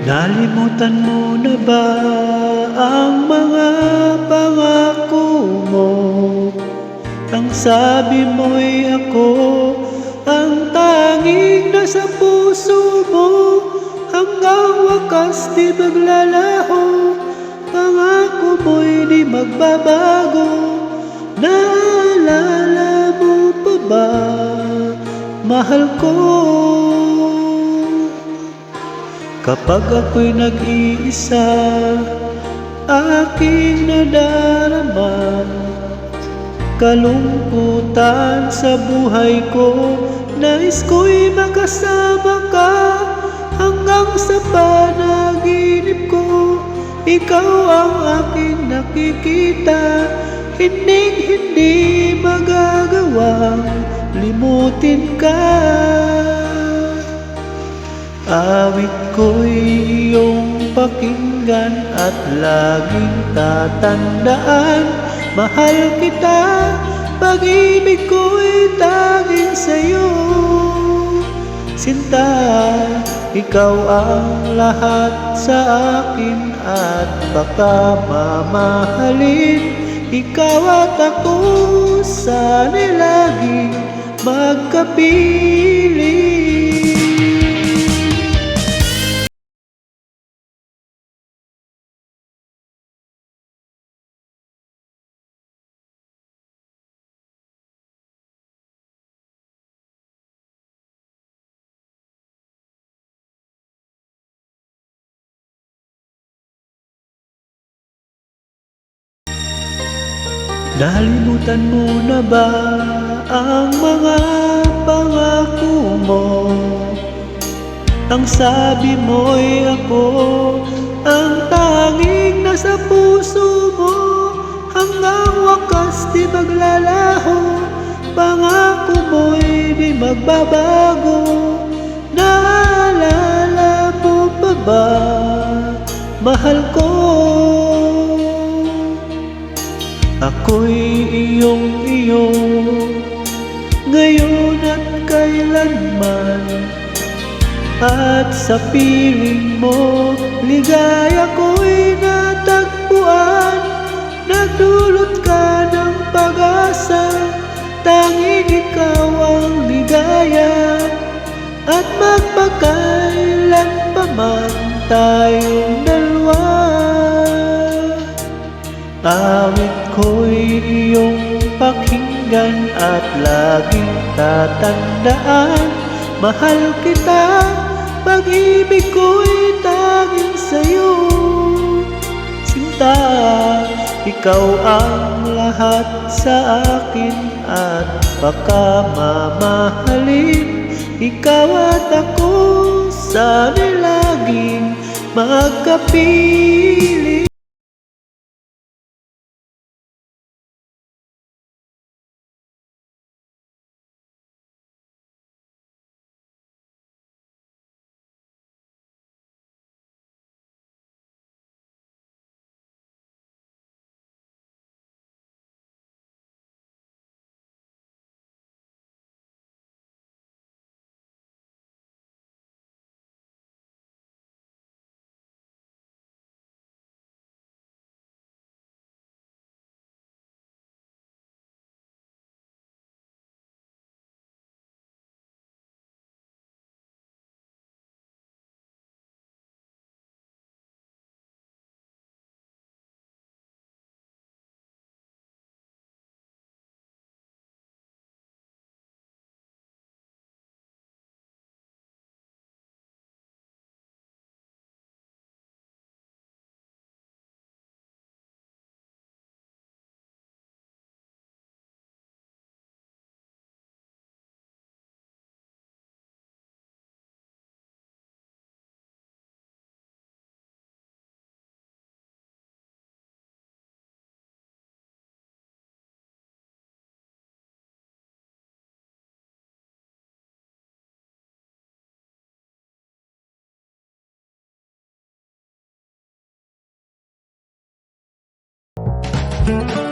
Nalimutan mo na ba ang mga pangako mo? Ang sabi mo'y ako ang tanging nasa puso mo. Hanggang wakas di maglalaho, pangako mo'y di magbabago. Naalala mo pa ba, mahal ko? Kapag ako'y nag-iisa, aking nadarama kalungkutan sa buhay ko. Nais ko'y makasama ka hanggang sa panaginip ko. Ikaw ang aking nakikita, hindi magagawang limutin ka. Awit ko'y iyong pakinggan at laging tatandaan. Mahal kita, pag-ibig ko'y tanging sa'yo. Sinta, ikaw ang lahat sa akin at baka mamahalin. Ikaw at ako, sana'y laging magkapiling. Nalimutan mo na ba ang mga pangako mo? Ang sabi mo'y ako ang tanging nasa puso mo. Hanggang wakas di maglalaho, pangako mo'y di magbabago. Naalala mo pa ba, mahal ko? Ako'y iyong-iyo ngayon at kailanman, at sa piling mo ligaya ko'y natagpuan. Nagdulot ka ng pag-asa, tanging ikaw ang ligaya, at magpakailan pa man tayong dalawa. Awit ko'y iyong pakinggan at laging tatandaan. Mahal kita, pag-ibig ko'y tanging sa'yo. Sinta, ikaw ang lahat sa akin at baka mamahalin. Ikaw at ako, sana'y laging magkapiling. Thank you.